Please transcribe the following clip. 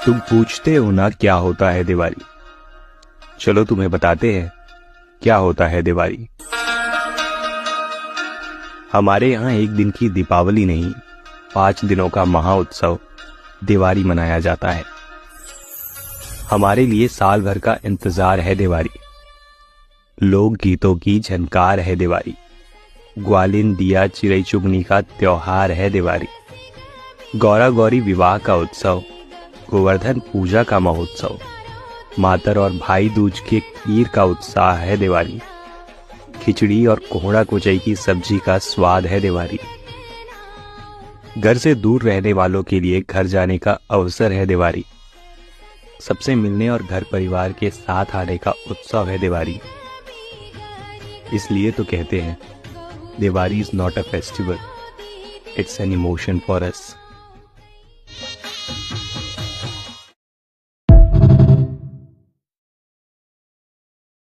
तुम पूछते हो ना क्या होता है दिवाली। चलो तुम्हें बताते हैं क्या होता है दिवाली। हमारे यहाँ एक दिन की दीपावली नहीं, 5 दिनों का महाउत्सव दिवाली मनाया जाता है। हमारे लिए साल भर का इंतजार है दिवाली। लोक गीतों की झनकार है दिवाली। ग्वालिन दिया चिरई चुगनी का त्योहार है दिवाली। गौरा गौरी विवाह का उत्सव, गोवर्धन पूजा का महोत्सव, मातर और भाई दूज के खीर का उत्साह है दिवाली। खिचड़ी और कोहड़ा कुचई की सब्जी का स्वाद है दिवाली। घर से दूर रहने वालों के लिए घर जाने का अवसर है दिवाली। सबसे मिलने और घर परिवार के साथ आने का उत्सव है दिवाली। इसलिए तो कहते हैं Diwali is not a festival, it's an emotion for us.